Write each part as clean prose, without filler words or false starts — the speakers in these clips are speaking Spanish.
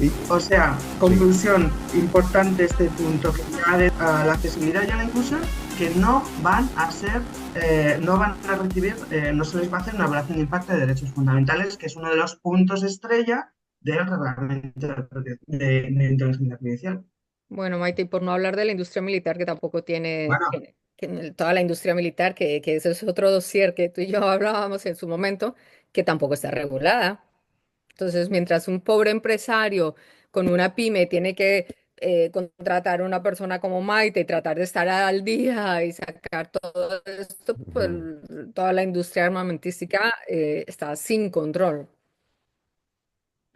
Y, O sea, sí. conclusión, importante este punto, que ya la accesibilidad y la inclusión, que no van a ser, no van a recibir, no se les va a hacer una evaluación de impacto de derechos fundamentales, que es uno de los puntos estrella del reglamento de inteligencia artificial. Bueno, Maite, y por no hablar de la industria militar, que tampoco Bueno, toda la industria militar, que ese es otro dossier que tú y yo hablábamos en su momento, que tampoco está regulada. Entonces, mientras un pobre empresario con una pyme tiene que contratar a una persona como Maite y tratar de estar al día y sacar todo esto, pues Ujú. toda la industria armamentística está sin control.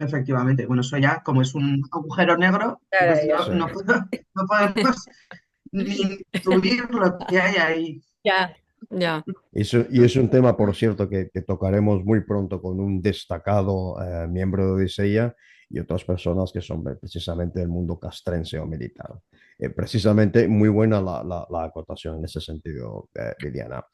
efectivamente, bueno, eso ya, como es un agujero negro, Ya, pues ya, Sí. no podemos ni intuir lo que hay ahí. ya, ya. Y es un tema, por cierto, que tocaremos muy pronto con un destacado miembro de Odisea y otras personas que son precisamente del mundo castrense o militar. Precisamente muy buena la acotación en ese sentido, Liliana.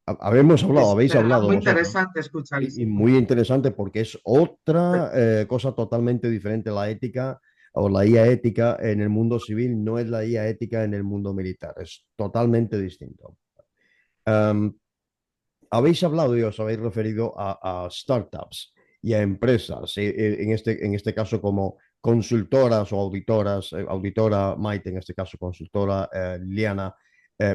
Habéis Será hablado muy vosotros, interesante escuchar y esto. muy interesante porque es otra cosa totalmente diferente la ética o la IA ética en el mundo civil, no es la IA ética en el mundo militar, es totalmente distinto. Am, Habéis hablado y os habéis referido a startups y a empresas, en este caso como consultoras o auditoras, auditora Maite, en este caso consultora Liana,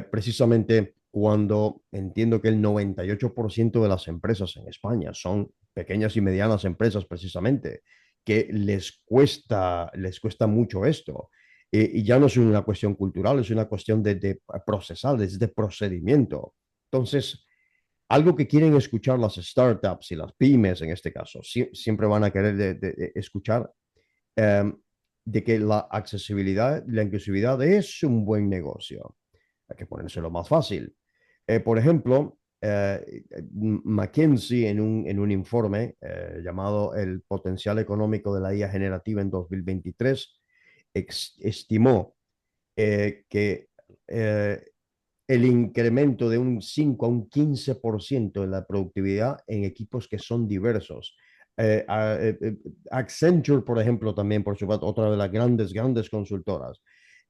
precisamente cuando entiendo que el 98% de las empresas en España son pequeñas y medianas empresas precisamente, que les cuesta mucho esto. Y ya no es una cuestión cultural, es una cuestión de procesal, es de procedimiento. Entonces, algo que quieren escuchar las startups y las pymes en este caso, siempre van a querer de escuchar eh, de que la accesibilidad, la inclusividad es un buen negocio. Hay que ponérselo más fácil. Por ejemplo, McKinsey en un informe llamado El potencial económico de la IA generativa en 2023 estimó que el incremento de un 5 a un 15% en la productividad en equipos que son diversos. Accenture, por ejemplo, también, por supuesto, otra de las grandes consultoras,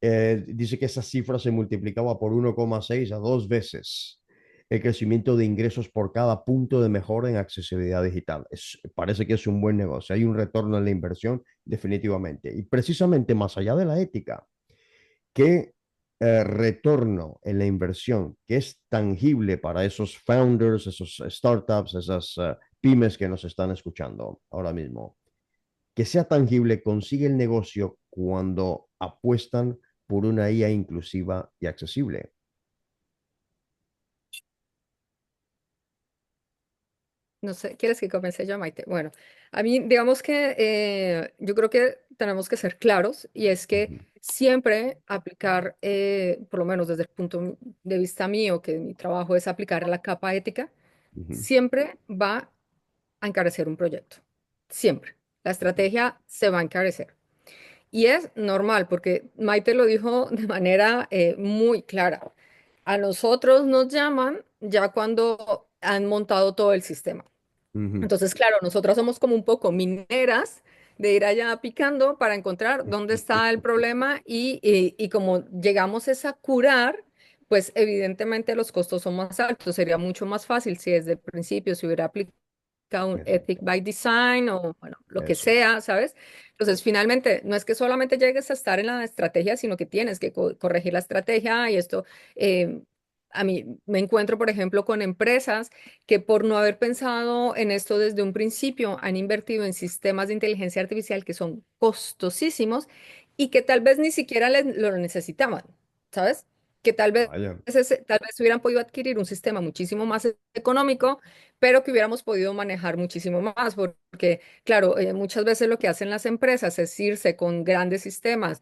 dice que esa cifra se multiplicaba por 1,6 a 2 veces el crecimiento de ingresos por cada punto de mejora en accesibilidad digital. Parece que es un buen negocio. Hay un retorno en la inversión, definitivamente. Y precisamente más allá de la ética, ¿qué retorno en la inversión que es tangible para esos founders, esos startups, esas pymes que nos están escuchando ahora mismo? Que sea tangible consigue el negocio cuando apuestan por una IA inclusiva y accesible. No sé, ¿quieres que comience yo, Maite? Bueno, a mí, digamos que yo creo que tenemos que ser claros y es que Ujú, siempre aplicar, por lo menos desde el punto de vista mío, que mi trabajo es aplicar la capa ética, ujú, siempre va a encarecer un proyecto. Siempre. La estrategia se va a encarecer. Y es normal, porque Maite lo dijo de manera muy clara. A nosotros nos llaman ya cuando han montado todo el sistema. ujú, Entonces, claro, nosotras somos como un poco mineras de ir allá picando para encontrar dónde está el problema y como llegamos es a curar, pues evidentemente los costos son más altos. Sería mucho más fácil si desde el principio se hubiera aplicado un ethic exacto. by design o bueno, lo que Eso es. sea, ¿sabes? Entonces, finalmente, no es que solamente llegues a estar en la estrategia, sino que tienes que corregir la estrategia y esto. eh, a mí me encuentro, por ejemplo, con empresas que por no haber pensado en esto desde un principio han invertido en sistemas de inteligencia artificial que son costosísimos y que tal vez ni siquiera lo necesitaban, ¿sabes? Que Vaya. tal vez hubieran podido adquirir un sistema muchísimo más económico, pero que hubiéramos podido manejar muchísimo más, porque, claro, muchas veces lo que hacen las empresas es irse con grandes sistemas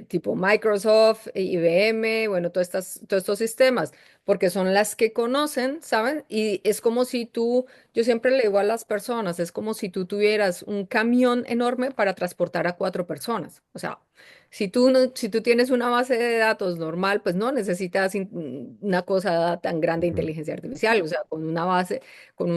tipo Microsoft, IBM, bueno, todos estos sistemas, porque son las que conocen, ¿saben? Y es como si tú, yo siempre le digo a las personas, es como si tú tuvieras un camión enorme para transportar a 4 personas. O sea, si tú, no, si tú tienes una base de datos normal, pues no necesitas una cosa tan grande de Ujú, inteligencia artificial. O sea, con una base, con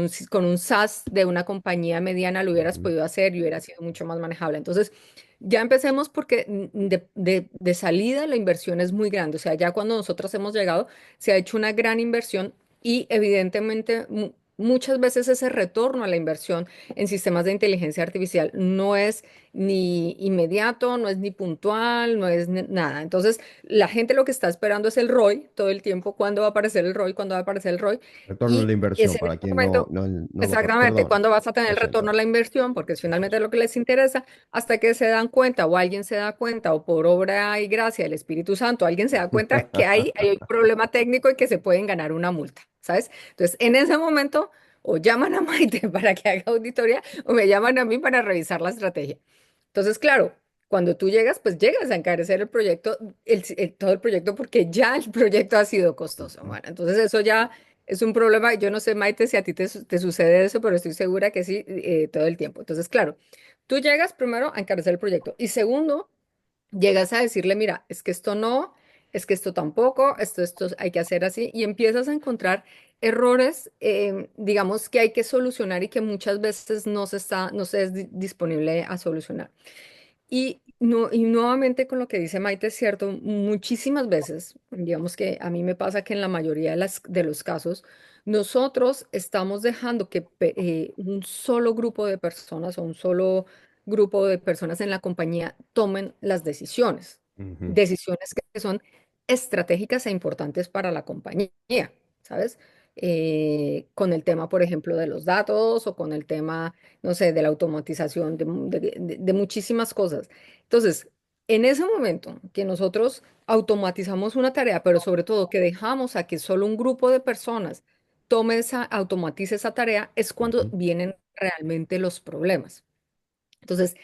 un SaaS de una compañía mediana lo hubieras ujú. podido hacer y hubiera sido mucho más manejable. Entonces, ya empecemos porque de salida la inversión es muy grande. O sea, ya cuando nosotros hemos llegado, se ha hecho una gran inversión y evidentemente muchas veces ese retorno a la inversión en sistemas de inteligencia artificial no es ni inmediato, no es ni puntual, no es nada. Entonces, la gente lo que está esperando es el ROI todo el tiempo. ¿Cuándo va a aparecer el ROI? ¿Cuándo va a aparecer el ROI? Retorno de la Y es inversión en para este quien momento. no lo... Exactamente, Perdón, ¿cuándo vas a tener lo el retorno a siento. la inversión? Porque es Eso finalmente es. lo que les interesa, hasta que se dan cuenta o alguien se da cuenta o por obra y gracia del Espíritu Santo, alguien se da cuenta que hay un problema técnico y que se pueden ganar una multa, ¿sabes? Entonces, en ese momento, o llaman a Maite para que haga auditoría o me llaman a mí para revisar la estrategia. Entonces, claro, cuando tú llegas, pues llegas a encarecer el proyecto, todo el proyecto, porque ya el proyecto ha sido costoso. Ujú, Bueno, entonces eso ya es un problema. Yo no sé, Maite, si a ti te sucede eso, pero estoy segura que sí, todo el tiempo. Entonces, claro, tú llegas primero a encarecer el proyecto y segundo, llegas a decirle, mira, es que esto no, es que esto tampoco, esto hay que hacer así y empiezas a encontrar errores, digamos, que hay que solucionar y que muchas veces no se es disponible a solucionar. Y, no, y nuevamente con lo que dice Maite, es cierto, muchísimas veces, digamos que a mí me pasa que en la mayoría de los casos, nosotros estamos dejando que un solo grupo de personas o un solo grupo de personas en la compañía tomen las decisiones, ujú, decisiones que son estratégicas e importantes para la compañía, ¿sabes? Con el tema, por ejemplo, de los datos o con el tema no sé, de la automatización, de muchísimas cosas. Entonces, en ese momento que nosotros automatizamos una tarea, pero sobre todo que dejamos a que solo un grupo de personas automatice esa tarea, es cuando ujú, vienen realmente los problemas. Entonces,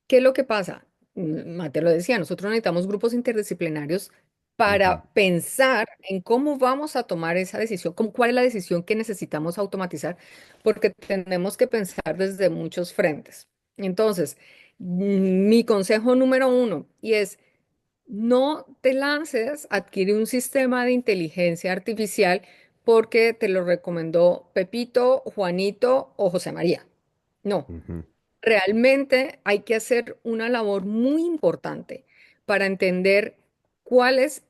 ¿qué es lo que pasa? Mateo lo decía, nosotros necesitamos grupos interdisciplinarios ujú, para pensar en cómo vamos a tomar esa decisión, cuál es la decisión que necesitamos automatizar, porque tenemos que pensar desde muchos frentes. Entonces, mi consejo número uno, y es, no te lances a adquirir un sistema de inteligencia artificial porque te lo recomendó Pepito, Juanito o José María. No. ujú, Realmente hay que hacer una labor muy importante para entender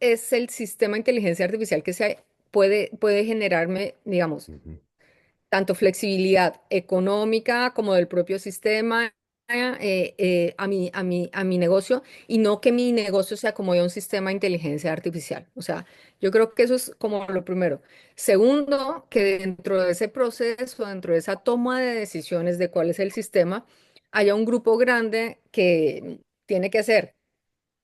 es el sistema de inteligencia artificial que puede generarme, digamos, ujú, tanto flexibilidad económica como del propio sistema a mi negocio y no que mi negocio se acomode a un sistema de inteligencia artificial. O sea, yo creo que eso es como lo primero. Segundo, que dentro de ese proceso, dentro de esa toma de decisiones de cuál es el sistema, haya un grupo grande que tiene que hacer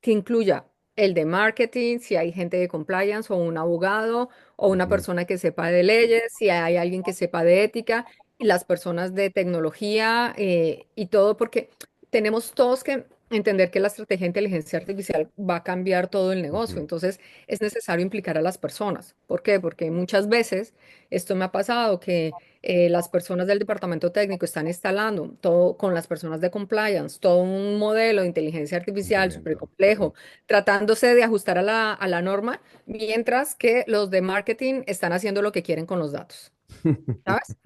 que incluya el de marketing, si hay gente de compliance o un abogado o una ujú, persona que sepa de leyes, si hay alguien que sepa de ética y las personas de tecnología y todo, porque tenemos todos que entender que la estrategia de inteligencia artificial va a cambiar todo el negocio. ujú. Entonces, es necesario implicar a las personas. ¿Por qué? Porque muchas veces esto me ha pasado que las personas del departamento técnico están instalando todo con las personas de compliance, todo un modelo de inteligencia artificial súper Cumplimiento. complejo, tratándose de ajustar a la norma, mientras que los de marketing están haciendo lo que quieren con los datos. ¿Sabes?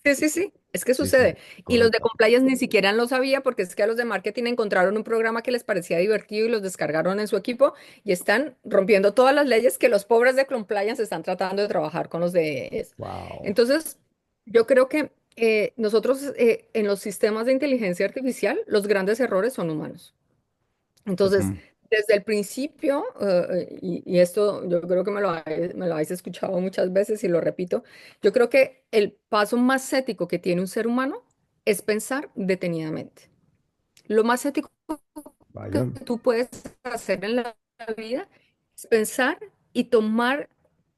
Sí, sí, sí, es que Sí, sí, sucede. Y los de correcto. compliance ni siquiera lo sabía porque es que a los de marketing encontraron un programa que les parecía divertido y los descargaron en su equipo y están rompiendo todas las leyes que los pobres de compliance están tratando de trabajar con los de eso. Wow. Entonces, yo creo que nosotros en los sistemas de inteligencia artificial, los grandes errores son humanos. Entonces, Ujú, desde el principio, y esto yo creo que me lo habéis escuchado muchas veces y lo repito, yo creo que el paso más ético que tiene un ser humano es pensar detenidamente. Lo más ético que vaya. tú puedes hacer en la vida es pensar y tomar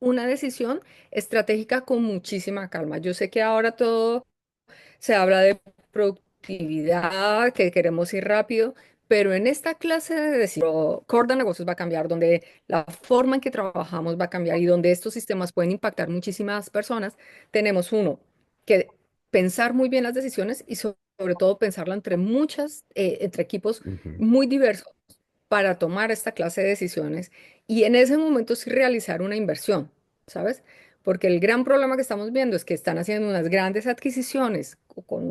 una decisión estratégica con muchísima calma. Yo sé que ahora todo se habla de productividad, que queremos ir rápido, Pero en esta clase de core de negocios va a cambiar, donde la forma en que trabajamos va a cambiar y donde estos sistemas pueden impactar muchísimas personas, tenemos uno, que pensar muy bien las decisiones y sobre todo pensarlo entre equipos Ujú, muy diversos para tomar esta clase de decisiones y en ese momento sí realizar una inversión, ¿sabes? Porque el gran problema que estamos viendo es que están haciendo unas grandes adquisiciones con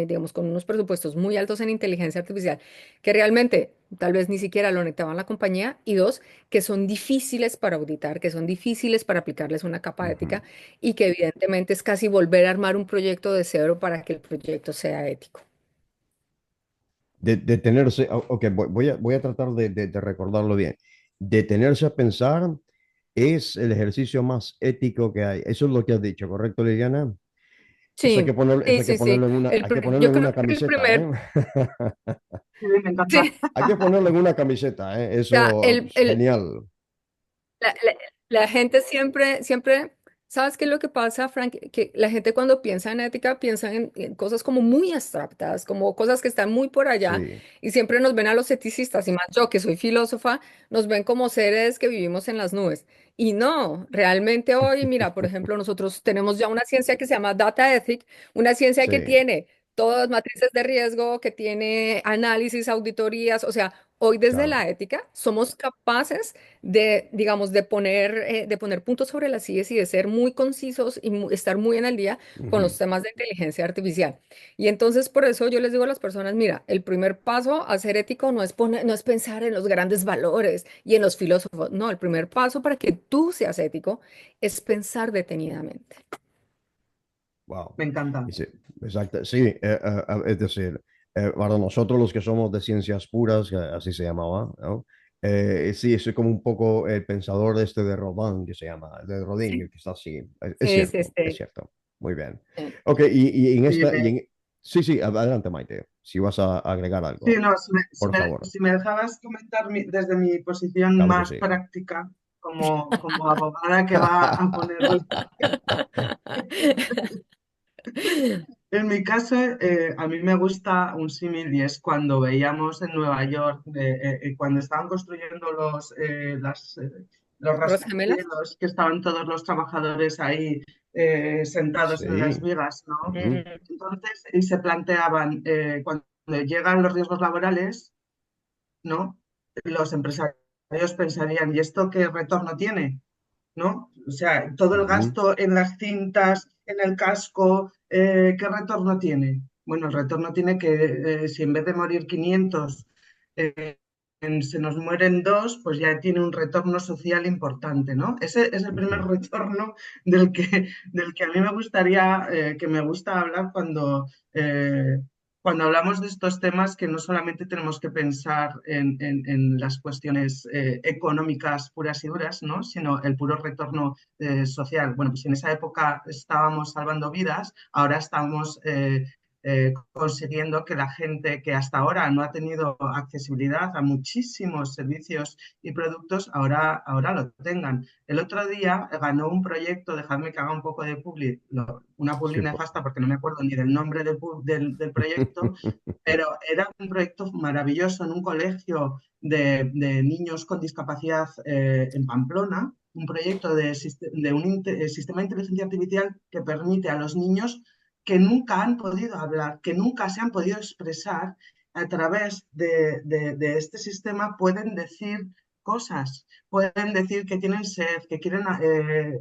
digamos, con unos presupuestos muy altos en inteligencia artificial, que realmente tal vez ni siquiera lo necesitaban la compañía, y dos, que son difíciles para auditar, que son difíciles para aplicarles una capa ujú. ética y que evidentemente es casi volver a armar un proyecto de cero para que el proyecto sea ético. Detenerse, ok, voy a tratar de recordarlo bien. Detenerse a pensar es el ejercicio más ético que hay. Eso es lo que has dicho, ¿correcto, Liliana? Eso hay Sí, que ponerlo, eso sí, hay que sí, sí. ponerlo en una, hay que ponerlo Yo en creo una que el camiseta, primer, ¿eh? Sí, me encanta. sí, Hay que ponerlo en una camiseta, ¿eh? sea, Eso es genial. la gente siempre, ¿sabes qué es lo que pasa, Frank? Que la gente cuando piensa en ética piensa en cosas como muy abstractas, como cosas que están muy por allá, Sí, y siempre nos ven a los eticistas, y más yo que soy filósofa, nos ven como seres que vivimos en las nubes. Y no, realmente hoy, mira, por ejemplo, nosotros tenemos ya una ciencia que se llama Data Ethic, una ciencia que sí, tiene todas matrices de riesgo, que tiene análisis, auditorías, o sea, hoy desde claro. la ética somos capaces digamos, de poner puntos sobre las IES y de ser muy concisos y estar muy en el día con Ujú. los temas de inteligencia artificial. Y entonces por eso yo les digo a las personas, mira, el primer paso a ser ético no es pensar en los grandes valores y en los filósofos, no, el primer paso para que tú seas ético es pensar detenidamente. Wow. Me encanta. Y sí, exacto. Sí, es decir, para nosotros los que somos de ciencias puras, que así se llamaba, ¿no? Sí, soy como un poco el pensador de este de Rodin, que se llama, de Rodin, Sí, el que está así. Es sí, sí, cierto, es sí. cierto. Muy bien. Sí. Ok, y en Sí, esta, sí, sí, adelante, Maite, si vas a agregar sí, algo, no, por favor. si me dejabas comentar desde mi posición Claro que más sí. práctica, como abogada que va a poner. En mi caso, a mí me gusta un símil y es cuando veíamos en Nueva York, cuando estaban construyendo los ¿Torres gemelas? rascacielos, que estaban todos los trabajadores ahí sentados en las Sí. vigas, ¿no? Ujú, Entonces, y se planteaban, cuando llegan los riesgos laborales, ¿no? Los empresarios pensarían, ¿y esto qué retorno tiene? ¿No? O sea, todo el ujú, gasto en las cintas, en el casco, ¿qué retorno tiene? Bueno, el retorno tiene que, si en vez de morir 500, eh, se nos mueren dos, pues ya tiene un retorno social importante, ¿no? Ese es el primer ujú. retorno del que a mí me gustaría, que me gusta hablar cuando hablamos de estos temas, que no solamente tenemos que pensar en las cuestiones económicas puras y duras, ¿no? Sino el puro retorno social. Bueno, pues en esa época estábamos salvando vidas, ahora estamos consiguiendo que la gente que hasta ahora no ha tenido accesibilidad a muchísimos servicios y productos, ahora lo tengan. El otro día ganó un proyecto, dejadme que haga un poco de una publi Sí, nefasta porque no me acuerdo ni del nombre del proyecto, pero era un proyecto maravilloso en un colegio de niños con discapacidad en Pamplona, un proyecto de un sistema de inteligencia artificial que permite a los niños que nunca han podido hablar, que nunca se han podido expresar, a través de este sistema pueden decir cosas, pueden decir que tienen sed, que quieren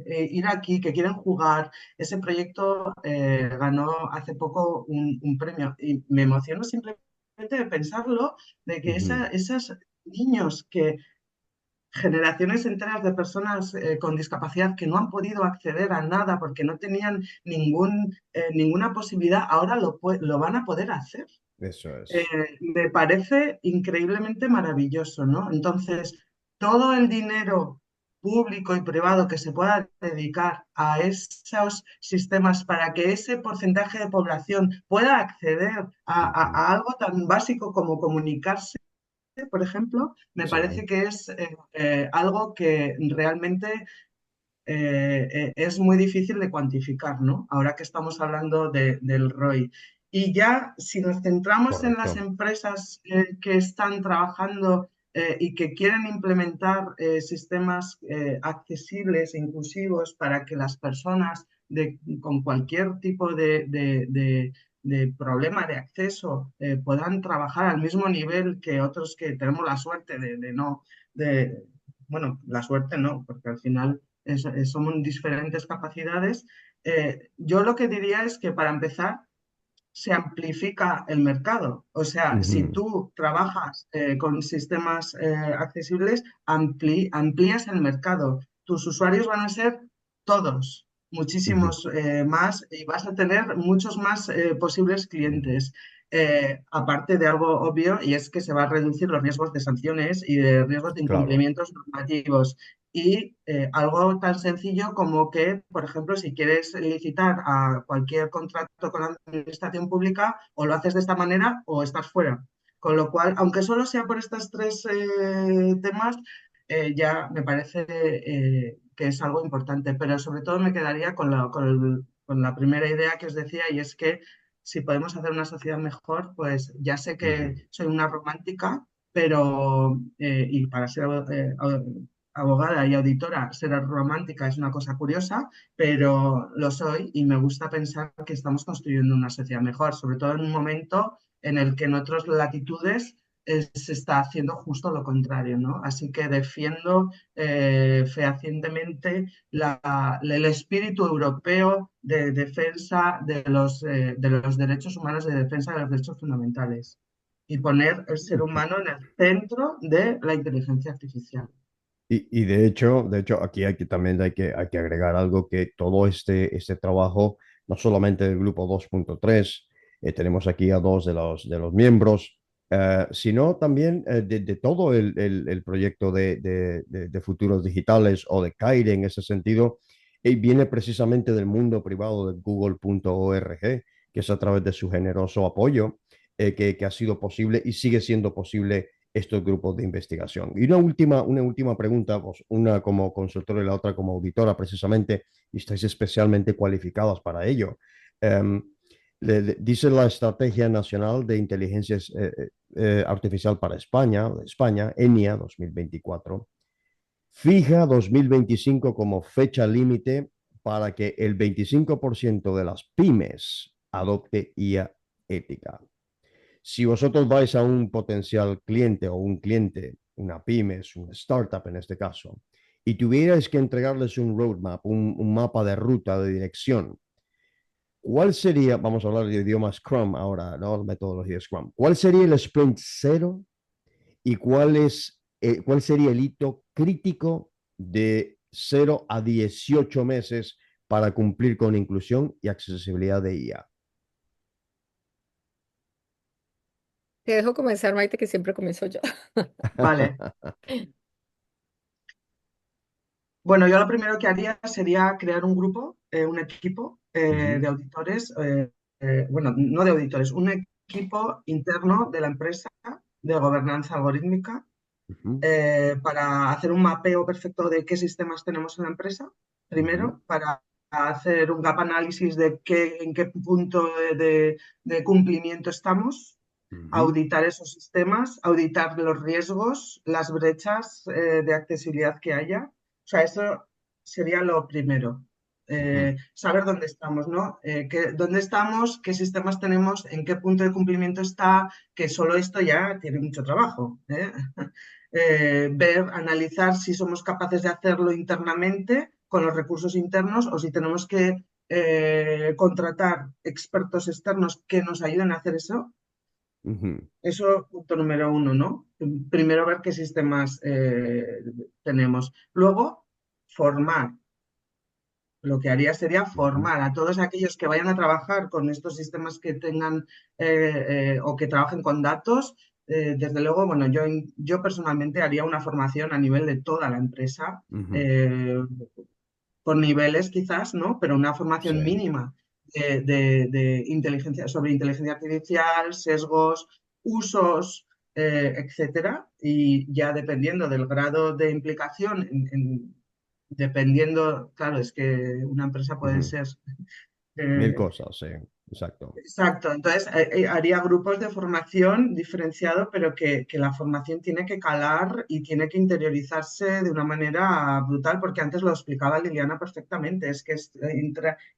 ir aquí, que quieren jugar. Ese proyecto ganó hace poco un premio y me emociono simplemente de pensarlo, de que ujú, esos niños que generaciones enteras de personas con discapacidad que no han podido acceder a nada porque no tenían ninguna posibilidad, ahora lo van a poder hacer. eso Eh, es. Me parece increíblemente maravilloso, ¿no? Entonces, todo el dinero público y privado que se pueda dedicar a esos sistemas para que ese porcentaje de población pueda acceder Ujú. a algo tan básico como comunicarse, por ejemplo, me Sí. parece que es algo que realmente es muy difícil de cuantificar, ¿no? Ahora que estamos hablando del ROI. Y ya si nos centramos en las correcto. empresas que están trabajando y que quieren implementar sistemas accesibles e inclusivos para que las personas con cualquier tipo de problema de acceso puedan trabajar al mismo nivel que otros que tenemos la suerte de no, de, bueno, la suerte no, porque al final somos diferentes capacidades. Yo lo que diría es que para empezar, se amplifica el mercado. O sea, si Ujú, tú trabajas con sistemas accesibles, amplías el mercado. Tus usuarios van a ser todos, ujú, muchísimos más, y vas a tener muchos más posibles ujú. clientes. Aparte de algo obvio, y es que se van a reducir los riesgos de sanciones y de riesgos de Claro. incumplimientos normativos. Y algo tan sencillo como que, por ejemplo, si quieres licitar a cualquier contrato con la administración pública, o lo haces de esta manera o estás fuera. Con lo cual, aunque solo sea por estos tres temas, ya me parece que es algo importante. Pero sobre todo me quedaría con la primera idea que os decía, y es que si podemos hacer una sociedad mejor, pues ya sé que Ujú, soy una romántica, pero y para ser abogada y auditora, ser romántica es una cosa curiosa, pero lo soy y me gusta pensar que estamos construyendo una sociedad mejor, sobre todo en un momento en el que en otras latitudes se está haciendo justo lo contrario, ¿no? Así que defiendo fehacientemente el espíritu europeo de defensa de los derechos humanos, de defensa de los derechos fundamentales y poner el ser ujú. humano en el centro de la inteligencia artificial. Y de hecho, aquí también hay que agregar algo que todo este trabajo, no solamente del grupo 2.3, tenemos aquí a dos de los miembros, sino también de todo el proyecto de futuros digitales o de CAIRE en ese sentido, viene precisamente del mundo privado de google.org, que es a través de su generoso apoyo que ha sido posible y sigue siendo posible estos grupos de investigación. Y una última pregunta, pues una como consultora y la otra como auditora precisamente, y estáis especialmente cualificadas para ello. Um, dice la Estrategia Nacional de Inteligencia Artificial para España, de España, ENIA 2024, fija 2025 como fecha límite para que el 25% de las pymes adopte IA ética. Si vosotros vais a un potencial cliente o un cliente, una pyme, un startup en este caso, y tuvierais que entregarles un roadmap, un mapa de ruta, de dirección, ¿cuál sería, vamos a hablar de idioma Scrum ahora, ¿no? La metodología Scrum, ¿cuál sería el sprint cero y cuál sería el hito crítico de 0 a 18 meses para cumplir con inclusión y accesibilidad de IA? Te dejo comenzar, Maite, que siempre comienzo yo. Vale. Bueno, yo lo primero que haría sería crear un grupo, un equipo de Ujú, auditores, bueno, no de auditores, un equipo interno de la empresa de gobernanza algorítmica ujú, para hacer un mapeo perfecto de qué sistemas tenemos en la empresa, ujú, primero, para hacer un gap análisis de en qué punto de cumplimiento estamos, ujú, auditar esos sistemas, auditar los riesgos, las brechas de accesibilidad que haya. O sea, eso sería lo primero. ujú. Saber dónde estamos, ¿no? Dónde estamos, qué sistemas tenemos, en qué punto de cumplimiento está, que solo esto ya tiene mucho trabajo. Ver, analizar si somos capaces de hacerlo internamente con los recursos internos o si tenemos que contratar expertos externos que nos ayuden a hacer eso. Ujú, Eso, punto número uno, ¿no? Primero ver qué sistemas tenemos. Luego, formar. Lo que haría sería ujú, formar a todos aquellos que vayan a trabajar con estos sistemas que tengan o que trabajen con datos. Desde luego, bueno, yo personalmente haría una formación a nivel de toda la empresa, ujú. eh, por niveles quizás, ¿no? Pero una formación Sí, mínima de inteligencia, sobre inteligencia artificial, sesgos, usos, etcétera. Y ya dependiendo del grado de implicación, dependiendo, claro, es que una empresa puede ujú. ser Mil eh, cosas, sí. exacto. Exacto, entonces haría grupos de formación diferenciado, pero que la formación tiene que calar y tiene que interiorizarse de una manera brutal, porque antes lo explicaba Liliana perfectamente, es que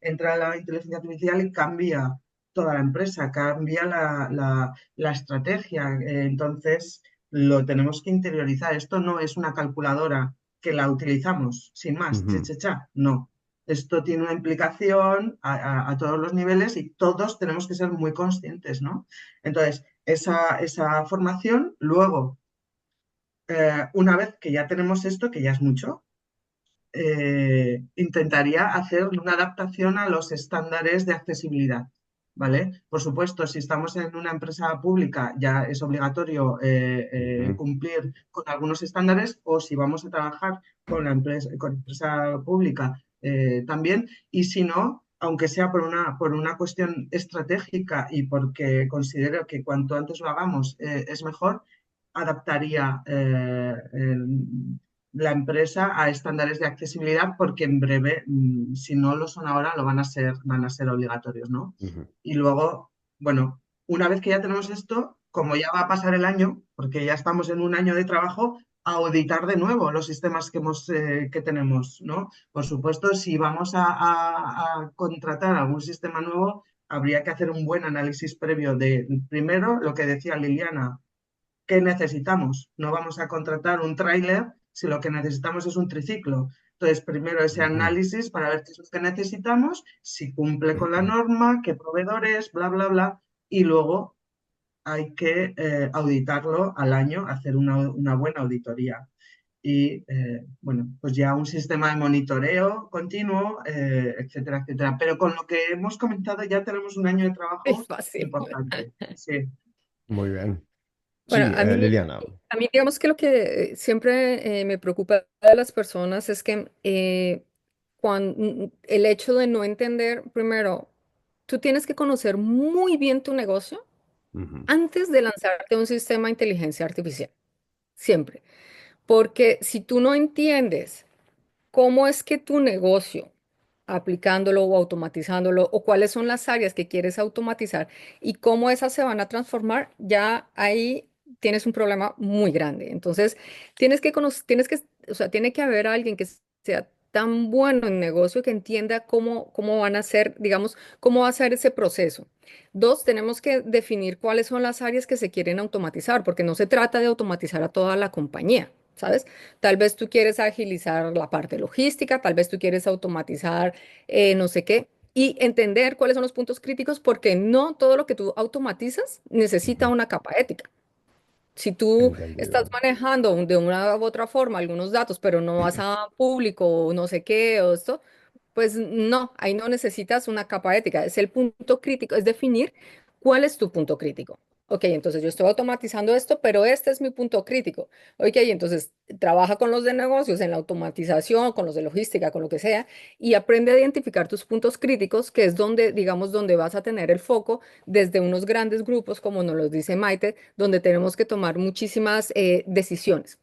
entra la inteligencia artificial y cambia toda la empresa, cambia la estrategia, entonces lo tenemos que interiorizar. Esto no es una calculadora que la utilizamos sin más, Ujú, no. Esto tiene una implicación a todos los niveles y todos tenemos que ser muy conscientes, ¿no? Entonces, esa formación, luego, una vez que ya tenemos esto, que ya es mucho, intentaría hacer una adaptación a los estándares de accesibilidad, ¿vale? Por supuesto, si estamos en una empresa pública ya es obligatorio ujú, cumplir con algunos estándares, o si vamos a trabajar con empresa pública también, y si no, aunque sea por una cuestión estratégica y porque considero que cuanto antes lo hagamos es mejor, adaptaría la empresa a estándares de accesibilidad, porque en breve, si no lo son ahora, van a ser obligatorios, ¿no? ujú. Y luego, bueno, una vez que ya tenemos esto, como ya va a pasar el año, porque ya estamos en un año de trabajo, auditar de nuevo los sistemas que tenemos, ¿no? Por supuesto, si vamos a contratar algún sistema nuevo, habría que hacer un buen análisis previo de, primero, lo que decía Liliana, ¿qué necesitamos? No vamos a contratar un tráiler si lo que necesitamos es un triciclo. Entonces, primero ese Ujú. análisis para ver qué es lo que necesitamos, si cumple con la norma, qué proveedores, bla, bla, bla, y luego hay que auditarlo al año, hacer una buena auditoría. Y bueno, pues ya un sistema de monitoreo continuo, etcétera, etcétera. Pero con lo que hemos comentado ya tenemos un año de Es trabajo fácil. importante. Sí. Muy bien. Bueno, Sí, Liliana. a mí digamos que lo que siempre me preocupa de las personas es que el hecho de no entender, primero, tú tienes que conocer muy bien tu negocio Ujú, antes de lanzarte un sistema de inteligencia artificial, siempre. Porque si tú no entiendes cómo es que tu negocio, aplicándolo o automatizándolo, o cuáles son las áreas que quieres automatizar y cómo esas se van a transformar, ya ahí tienes un problema muy grande. Entonces, o sea, tiene que haber alguien que sea tan bueno en negocio que entienda cómo van a ser, digamos, cómo va a ser ese proceso. Dos, tenemos que definir cuáles son las áreas que se quieren automatizar, porque no se trata de automatizar a toda la compañía. ¿Sabes? Tal vez tú quieres agilizar la parte logística, tal vez tú quieres automatizar no sé qué, y entender cuáles son los puntos críticos, porque no todo lo que tú automatizas necesita ujú. una capa ética. Si tú estás Entendido. manejando de una u otra forma algunos datos, pero no vas a público o no sé qué o esto, pues no, ahí no necesitas una capa ética. Es el punto crítico, es definir cuál es tu punto crítico. Ok, entonces yo estoy automatizando esto, pero este es mi punto crítico. Ok, entonces trabaja con los de negocios en la automatización, con los de logística, con lo que sea, y aprende a identificar tus puntos críticos, que es donde, digamos, donde vas a tener el foco desde unos grandes grupos, como nos los dice Maite, donde tenemos que tomar muchísimas decisiones.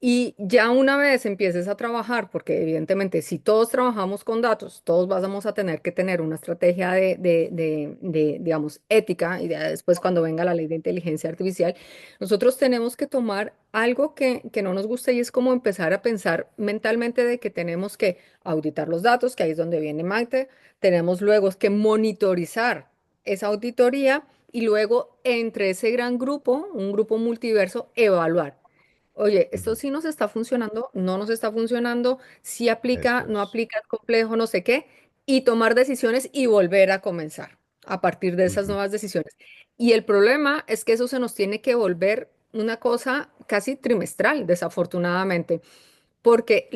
Y ya una vez empieces a trabajar, porque evidentemente si todos trabajamos con datos, todos vamos a tener que tener una estrategia digamos, ética, y ya después cuando venga la ley de inteligencia artificial, nosotros tenemos que tomar algo que no nos guste, y es como empezar a pensar mentalmente de que tenemos que auditar los datos, que ahí es donde viene Maite, tenemos luego que monitorizar esa auditoría y luego entre ese gran grupo, un grupo multiverso, evaluar. Oye, esto Ujú. sí nos está funcionando, no nos está funcionando, sí aplica, Eso no es. aplica, es complejo, no sé qué, y tomar decisiones y volver a comenzar a partir de esas Ujú, nuevas decisiones. Y el problema es que eso se nos tiene que volver una cosa casi trimestral, desafortunadamente, porque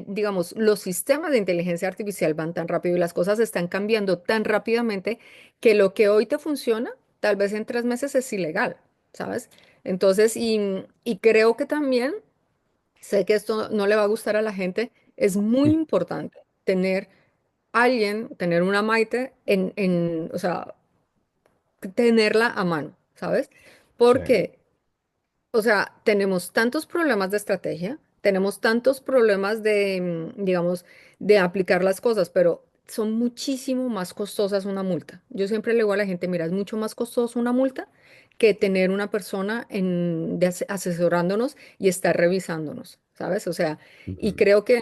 digamos, los sistemas de inteligencia artificial van tan rápido y las cosas están cambiando tan rápidamente que lo que hoy te funciona, tal vez en 3 meses es ilegal, ¿sabes? Entonces, y creo que también, sé que esto no le va a gustar a la gente, es muy ujú, importante tener alguien, tener una Maite o sea, tenerla a mano, ¿sabes? sí. Porque o sea, tenemos tantos problemas de estrategia, tenemos tantos problemas digamos, de aplicar las cosas, pero son muchísimo más costosas una multa. Yo siempre le digo a la gente, mira, es mucho más costoso una multa que tener una persona asesorándonos y estar revisándonos, ¿sabes? O sea, y Ujú. creo que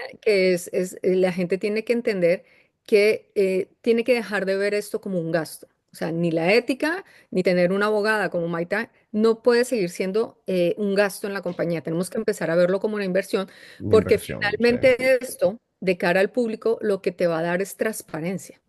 la gente tiene que entender que tiene que dejar de ver esto como un gasto. O sea, ni la ética, ni tener una abogada como Maita no puede seguir siendo un gasto en la compañía. Tenemos que empezar a verlo como una inversión, Una porque inversión, sí. finalmente esto, de cara al público, lo que te va a dar es transparencia.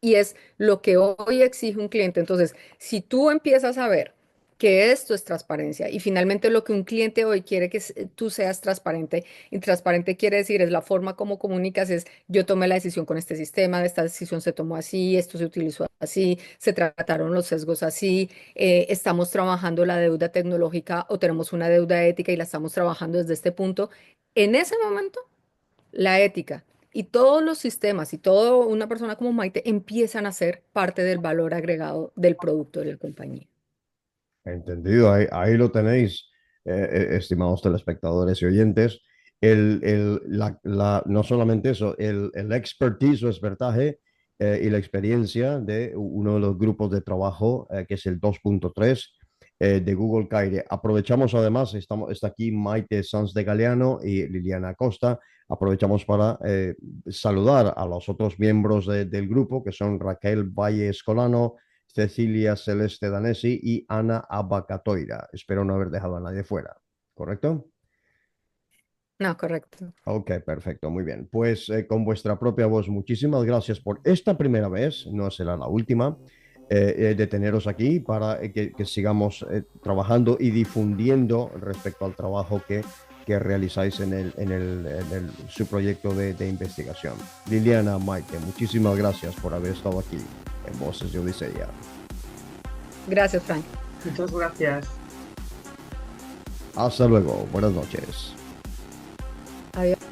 Y es lo que hoy exige un cliente. Entonces, si tú empiezas a ver que esto es transparencia y finalmente lo que un cliente hoy quiere que tú seas transparente, y transparente quiere decir es la forma como comunicas, es yo tomé la decisión con este sistema, esta decisión se tomó así, esto se utilizó así, se trataron los sesgos así, estamos trabajando la deuda tecnológica o tenemos una deuda ética y la estamos trabajando desde este punto. En ese momento la ética y todos los sistemas y toda una persona como Maite empiezan a ser parte del valor agregado del producto de la compañía. Entendido, ahí lo tenéis, estimados telespectadores y oyentes. No solamente eso, el expertise o expertaje y la experiencia de uno de los grupos de trabajo, que es el 2.3 de Google Caire. Aprovechamos además, está aquí Maite Sanz de Galeano y Liliana Costa. Aprovechamos para saludar a los otros miembros del grupo, que son Raquel Valle Escolano, Cecilia Celeste Danesi y Ana Abacatoira. Espero no haber dejado a nadie fuera, ¿correcto? No, correcto. Ok, perfecto, muy bien. Pues con vuestra propia voz, muchísimas gracias por esta primera vez, no será la última, de teneros aquí para que sigamos trabajando y difundiendo respecto al trabajo que realizáis su proyecto de investigación. Liliana, Maite, muchísimas gracias por haber estado aquí en Voces de Odisea. Gracias, Frank. Muchas gracias. Hasta luego, buenas noches. Adiós.